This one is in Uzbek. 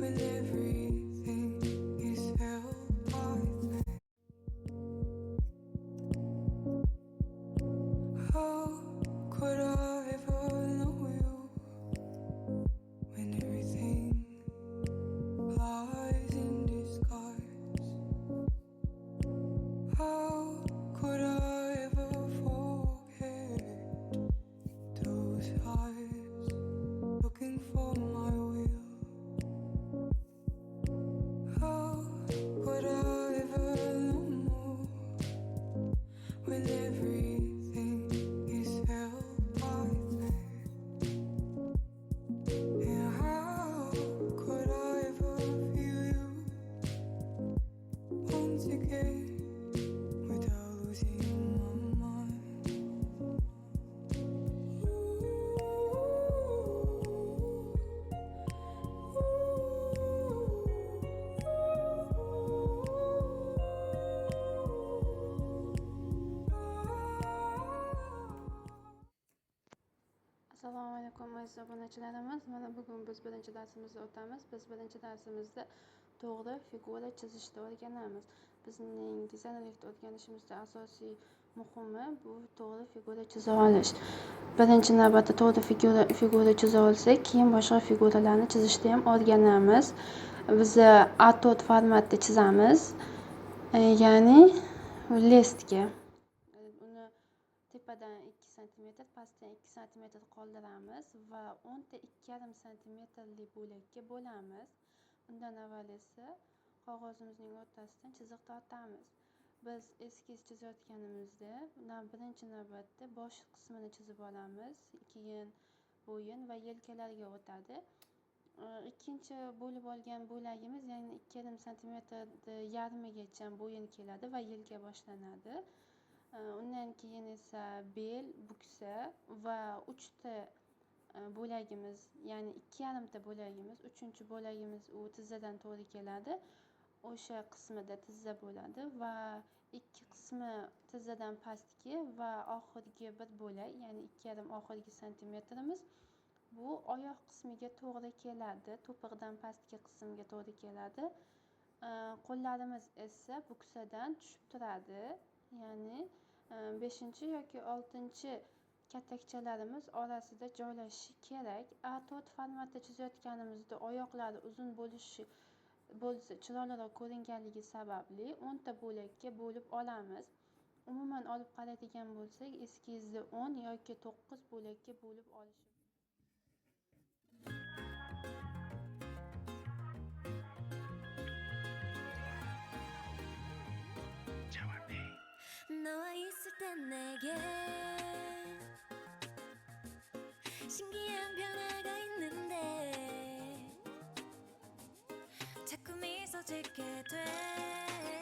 when everything is held by fate. How could I ever know you when everything lies in disguise? How could I ever forget those eyes looking for my will? How could I ever know more when everything is held by fate? And how could I ever feel you once again without losing my mind? Assalomu alaykum aziz obunachilarimiz. Mana bugun biz birinchi darsimizni o'tamiz. Biz birinchi darsimizda to'g'ri figura chizishni o'rganamiz. Bizning dizaynerlikda o'rganishimizda asosiy muhimi bu to'g'ri figura chiza olish. Birinchi navbatda to'g'ri figura chiza olsak, keyin boshqa figuralarni chizishni ham o'rganamiz. Biz A4 formatda chizamiz. Ya'ni listga. Uni tepadan 2 sm, pastdan 2 sm qoldiramiz va 10 ta 2,5 sm bo'lakka bo'lamiz. Undan avval esa qog'ozimizning o'rtasidan chiziq tortamiz. Biz eskiz chizayotganimizda birinchi navbatda bosh qismini chizib olamiz, keyin bo'yin va yelkalarga o'tadi. Ikkinchi bo'lib olgan bo'lagimiz, ya'ni 2,5 sm yarmigacha bo'yin keladi va yelka boshlanadi. Undan keyin esa bel, buksa va 3 ta bo'lagimiz, ya'ni 2,5 ta bo'lagimiz, 3-chi bo'lagimiz u tizzadan to'g'ri keladi. O'sha qismida tizza bo'ladi va ikki qismi tizzadan pastki va oxirgi bir bo'lak, ya'ni 2,5 oxirgi santimetrimiz bu oyoq qismiga to'g'ri keladi, to'piqdan pastki qismga to'g'ri keladi. Qo'llarimiz esa buksadan tushib turadi, ya'ni 5-chi yoki 6-chi katakchalarimiz orasida joylashishi kerak. A4 formatda chizayotganimizda oyoqlari uzun bo'lsa chiroyliroq ko'ringanligi sababli 10 ta bo'lakka bo'lib olamiz. Umuman olib qaraydigan bo'lsak, eskizda 10 yoki 9 bo'lakka bo'lib olishimiz. 너와 있을 땐 내게 신기한 변화가 있는데 자꾸 미소 짓게 돼